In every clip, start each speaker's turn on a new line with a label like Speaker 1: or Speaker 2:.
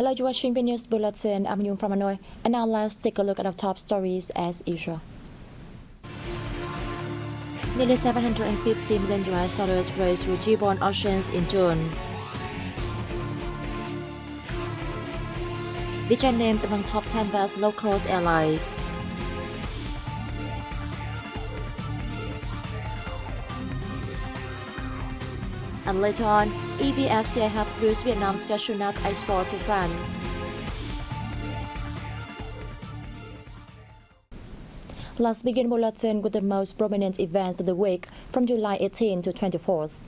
Speaker 1: Hello, you're watching Vnews Bulletin. I'm Nhung from Hanoi. And now let's take a look at our top stories as usual. Nearly $750 million raised through G-bond auctions in June. Vietjet named among top 10 best low-cost airlines. And later on, EVFTA helps boost Vietnam's cashew nut export to France. Let's begin bulletin with the most prominent events of the week from July 18 to 24th.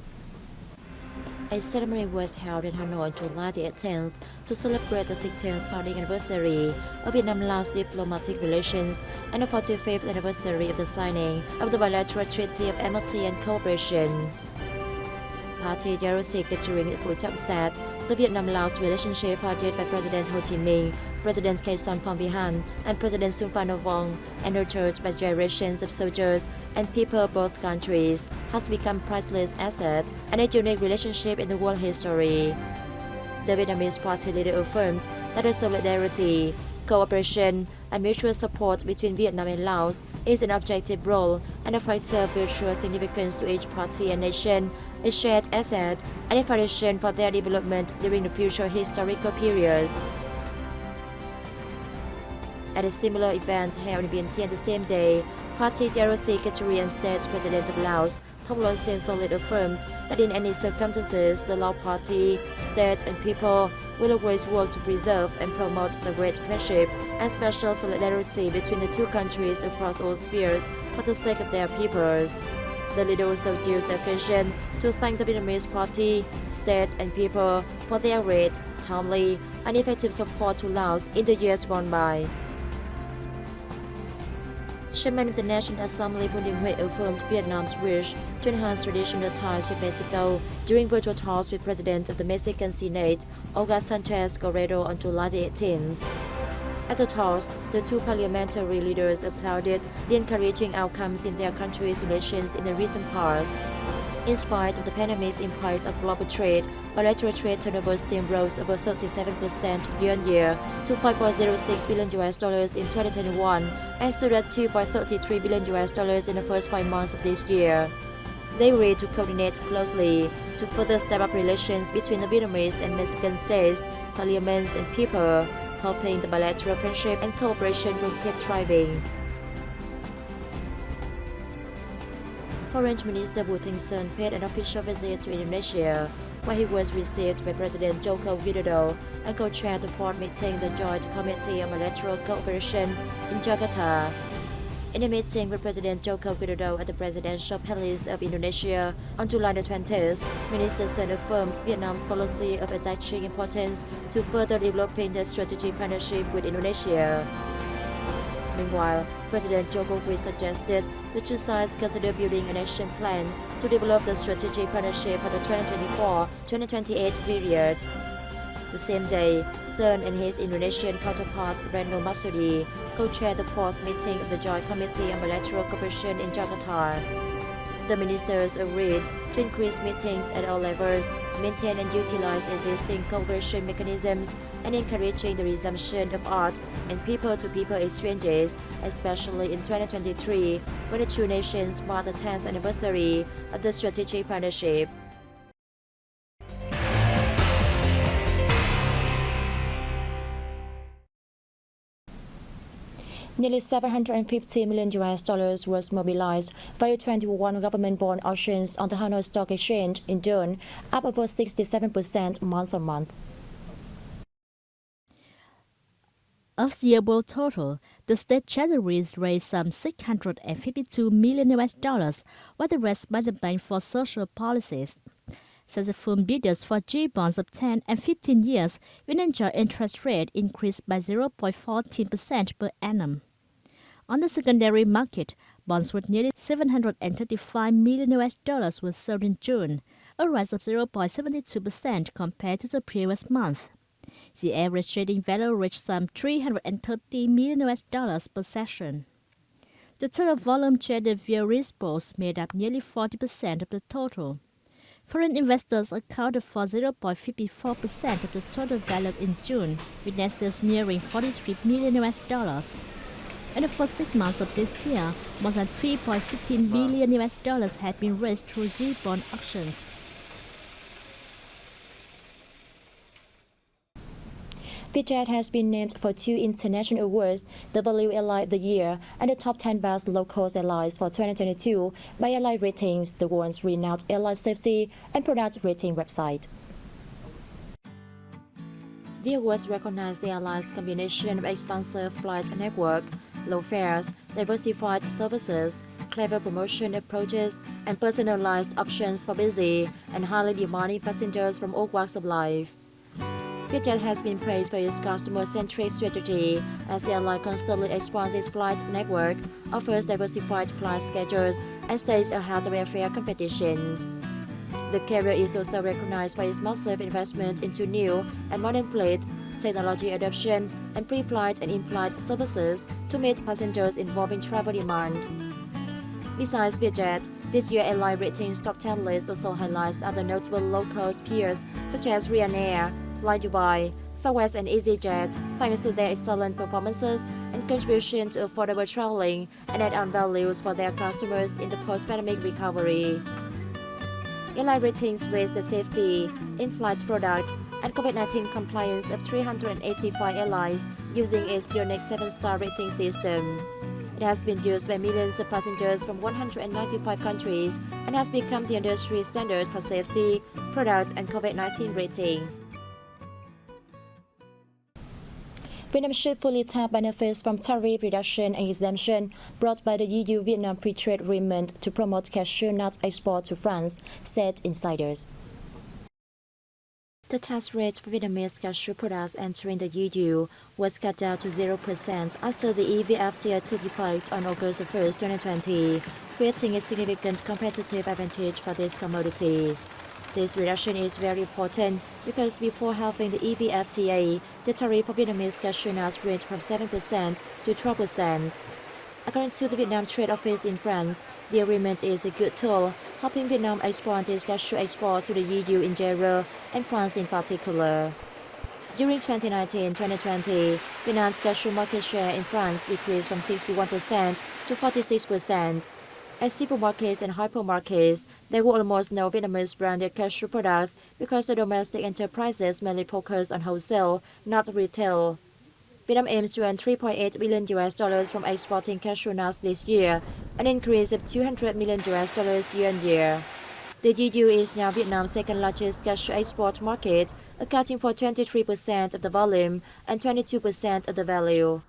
Speaker 1: A ceremony was held in Hanoi on July the 18th to celebrate the 16th founding anniversary of Vietnam-Laos diplomatic relations and the 45th anniversary of the signing of the bilateral treaty of amity and cooperation. Party Dialogue featuring Phu Trọng said the Vietnam-Laos relationship founded by President Ho Chi Minh, President Khe Son Phongvihanh, and President Sun Phan Vong, and nurtured by generations of soldiers and people of both countries, has become a priceless asset and a unique relationship in the world history. The Vietnamese party leader affirmed that the solidarity, cooperation, and mutual support between Vietnam and Laos is an objective role and a factor of virtual significance to each party and nation, a shared asset, and a foundation for their development during the future historical periods. At a similar event held in Vientiane the same day, Party Dialogue Secretary and State President of Laos, Thongloun Sisoulith affirmed that in any circumstances, the Lao Party, state, and people will always work to preserve and promote the great friendship and special solidarity between the two countries across all spheres for the sake of their peoples. The leader also used the occasion to thank the Vietnamese party, state, and people for their great, timely, and effective support to Laos in the years gone by. Chairman of the National Assembly Vương Đình Huệ affirmed Vietnam's wish to enhance traditional ties with Mexico during virtual talks with President of the Mexican Senate, Olga Sanchez Correro, on July the 18th. At the talks, the two parliamentary leaders applauded the encouraging outcomes in their countries' relations in the recent past. In spite of the pandemic's impact of global trade, bilateral trade turnover still rose over 37% year-on-year to $5.06 billion in 2021 and stood at $2.33 billion in the first 5 months of this year. They agreed to coordinate closely to further step up relations between the Vietnamese and Mexican states, parliaments, and people, helping the bilateral friendship and cooperation will keep thriving. Foreign Minister Vu Thanh Sơn paid an official visit to Indonesia, where he was received by President Joko Widodo and co-chaired the fourth meeting of the Joint Committee on Bilateral Cooperation in Jakarta. In a meeting with President Joko Widodo at the Presidential Palace of Indonesia on July the 20th, Minister Sơn affirmed Vietnam's policy of attaching importance to further developing the strategic partnership with Indonesia. Meanwhile, President Joko Widodo suggested the two sides consider building an action plan to develop the strategic partnership for the 2024-2028 period. The same day, Sơn and his Indonesian counterpart Retno Marsudi co-chaired the fourth meeting of the Joint Committee on Bilateral Cooperation in Jakarta. The ministers agreed to increase meetings at all levels, maintain and utilize existing cooperation mechanisms, and encouraging the resumption of art and people-to-people exchanges, especially in 2023, when the two nations mark the 10th anniversary of the strategic partnership. Nearly $750 million was mobilized via 21 government bond auctions on the Hanoi Stock Exchange in June, up over 67% month-on-month.
Speaker 2: Of the above total, the state treasuries raised some $652 million, while the rest by the Bank for Social Policies. Successful bidders for G-bonds of 10 and 15 years will enjoy interest rate increased by 0.14% per annum. On the secondary market, bonds worth nearly $735 million were sold in June, a rise of 0.72% compared to the previous month. The average trading value reached some $330 million per session. The total volume traded via repos made up nearly 40% of the total. Foreign investors accounted for 0.54% of the total value in June, with net sales nearing $43 million. In the first 6 months of this year, more than $3.16 billion had been raised through G-bond auctions.
Speaker 1: Vietjet has been named for 2 international awards, the Value Airline of the Year and the Top 10 Best Low-Cost Airlines for 2022 by Airline Ratings, the world's renowned airline safety and product rating website. The awards recognize the airline's combination of expansive flight network, low fares, diversified services, clever promotion approaches, and personalized options for busy and highly demanding passengers from all walks of life. Vietjet has been praised for its customer-centric strategy as the airline constantly expands its flight network, offers diversified flight schedules, and stays ahead of airfare competitions. The carrier is also recognized for its massive investment into new and modern fleet, technology adoption, and pre-flight and in-flight services to meet passengers' evolving travel demand. Besides Vietjet, this year Airline Ratings Top 10 list also highlights other notable low-cost peers such as Ryanair, Fly Dubai, Southwest and EasyJet, thanks to their excellent performances and contribution to affordable traveling and add-on values for their customers in the post-pandemic recovery. Airline Ratings raised the safety, in-flight products, and COVID-19 compliance of 385 airlines using its unique 7-star rating system. It has been used by millions of passengers from 195 countries and has become the industry standard for safety, product, and COVID-19 rating. Vietnam should fully tap benefits from tariff reduction and exemption brought by the EU-Vietnam Free Trade Agreement to promote cashew nut export to France, said insiders. The tax rate for Vietnamese cashew products entering the EU was cut down to 0% after the EVFTA took effect on August 1, 2020, creating a significant competitive advantage for this commodity. This reduction is very important because before having the EVFTA, the tariff for Vietnamese cashew nuts ranged from 7% to 12%. According to the Vietnam Trade Office in France, the agreement is a good tool, helping Vietnam expand its cashew exports to the EU in general and France in particular. During 2019-2020, Vietnam's cashew market share in France decreased from 61% to 46%. At supermarkets and hypermarkets, there were almost no Vietnamese branded cashew products because the domestic enterprises mainly focus on wholesale, not retail. Vietnam aims to earn $3.8 billion from exporting cashew nuts this year, an increase of $200 million year on year. The EU is now Vietnam's second largest cashew export market, accounting for 23% of the volume and 22% of the value.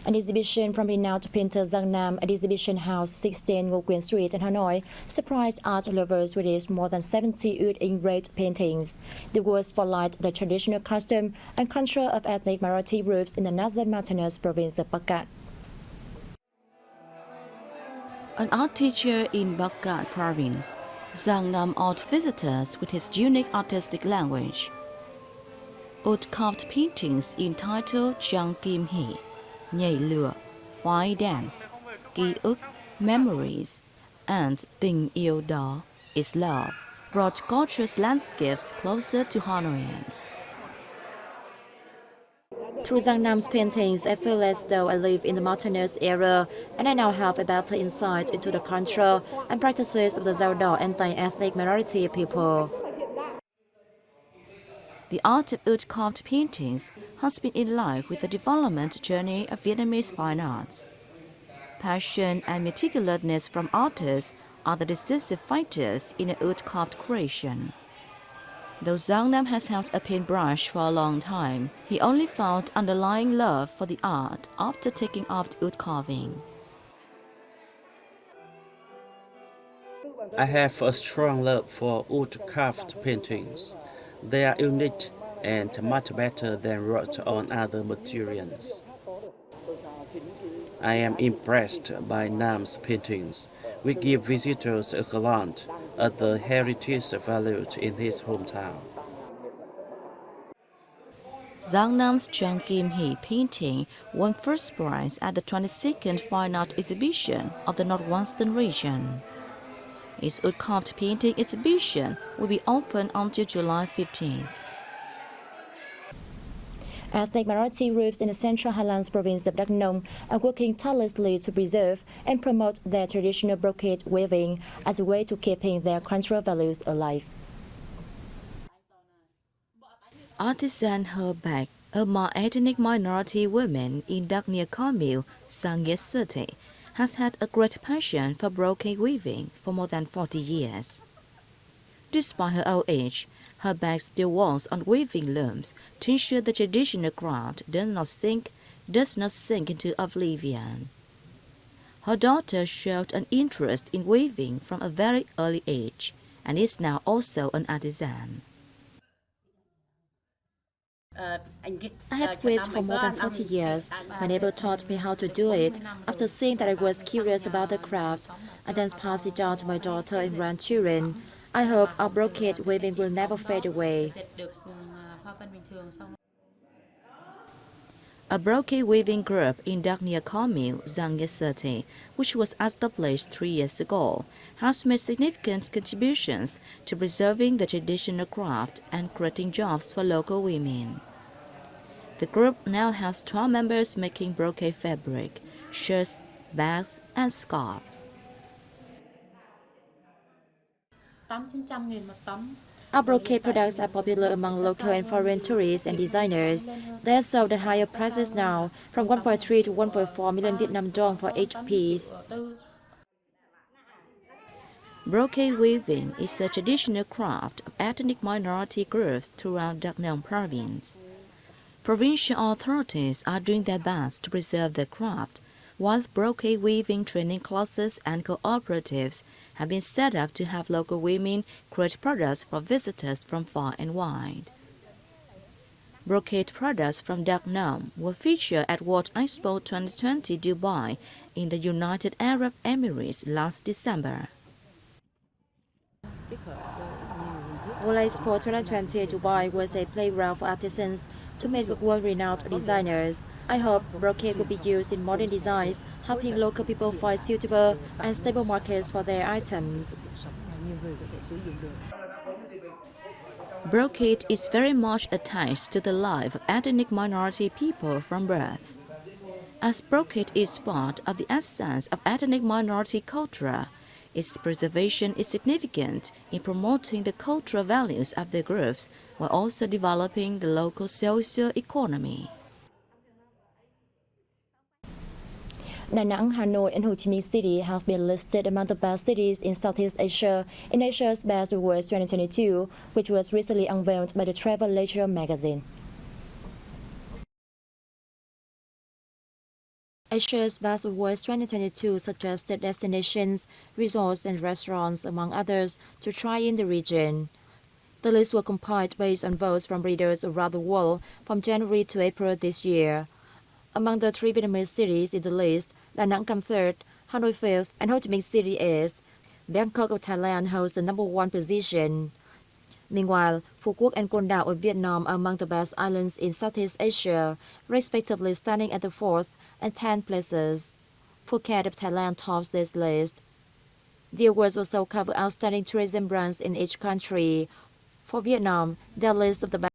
Speaker 1: An exhibition from renowned painter Giang Nam at Exhibition House 16 Ngô Quyền Street in Hanoi surprised art lovers with its more than 70 wood engraved paintings. The work spotlight the traditional custom and culture of ethnic minority groups in the northern mountainous province of Bắc Cạn.
Speaker 3: An art teacher in Bắc Cạn province, Giang Nam art visitors with his unique artistic language. Wood-carved paintings entitled Giang Kim Hỷ, Nhảy lửa, Why Dance, Ký ức, Memories, and Tình yêu đó, Is Love, brought gorgeous landscapes closer to Hanoians.
Speaker 1: Through Giang Nam's paintings, I feel as though I live in the mountainous era, and I now have a better insight into the culture and practices of the Dao Đỏ anti-ethnic minority people.
Speaker 3: The art of wood-carved paintings has been in line with the development journey of Vietnamese fine arts. Passion and meticulousness from artists are the decisive factors in a wood-carved creation. Though Giang Nam has held a paintbrush for a long time, he only found underlying love for the art after taking up wood carving.
Speaker 4: I have a strong love for wood-carved paintings. They are unique and much better than wrought on other materials. I am impressed by Nam's paintings, which give visitors a glance at the heritage valued in his hometown.
Speaker 3: Giang Nam's Chang Kim Hee painting won first prize at the 22nd Fine Art Exhibition of the Northwestern region. Its wood-carved painting exhibition will be open until July 15th.
Speaker 1: Ethnic minority groups in the Central Highlands province of Đắk Nông are working tirelessly to preserve and promote their traditional brocade weaving as a way to keeping their cultural values alive.
Speaker 3: Artisan Herbag, among ethnic minority women in Đắk Nông commune, Sang City, has had a great passion for brocade weaving for more than 40 years. Despite her old age, Herbag still works on weaving looms to ensure the traditional craft does not sink into oblivion. Her daughter showed an interest in weaving from a very early age and is now also an artisan.
Speaker 1: I have weaved for more than 40 years. My neighbor taught me how to do it. After seeing that I was curious about the craft, I then passed it down to my daughter and grandchildren. I hope our brocade weaving will never fade away.
Speaker 3: A brocade weaving group in Đắk Nông commune, Sang City, which was established 3 years ago, has made significant contributions to preserving the traditional craft and creating jobs for local women. The group now has 12 members making brocade fabric, shirts, bags, and scarves.
Speaker 1: Our brocade products are popular among local and foreign tourists and designers. They are sold at higher prices now, from 1.3 to 1.4 million Vietnam dong for each piece.
Speaker 3: Brocade weaving is the traditional craft of ethnic minority groups throughout Đắk Nông province. Provincial authorities are doing their best to preserve the craft, while brocade weaving training classes and cooperatives have been set up to have local women create products for visitors from far and wide. Brocade products from Đắk Nông will feature at World Expo 2020 Dubai in the United Arab Emirates last December.
Speaker 1: World Expo 2020 Dubai was a playground for artisans to meet with world-renowned designers. I hope brocade will be used in modern designs, helping local people find suitable and stable markets for their items.
Speaker 3: Brocade is very much attached to the life of ethnic minority people from birth. As brocade is part of the essence of ethnic minority culture, its preservation is significant in promoting the cultural values of the groups while also developing the local social economy.
Speaker 1: Da Nang, Hanoi, and Ho Chi Minh City have been listed among the best cities in Southeast Asia in Asia's Best Awards 2022, which was recently unveiled by the Travel Leisure magazine. Asia's Best Awards 2022 suggested destinations, resorts, and restaurants, among others, to try in the region. The list was compiled based on votes from readers around the world from January to April this year. Among the 3 Vietnamese cities in the list, Da Nang comes third, Hanoi fifth, and Ho Chi Minh City eighth. Bangkok of Thailand holds the number 1 position. Meanwhile, Phu Quoc and Con Dao of Vietnam are among the best islands in Southeast Asia, respectively standing at the 4th and 10th places. Phuket of Thailand tops this list. The awards also cover outstanding tourism brands in each country. For Vietnam, their list of the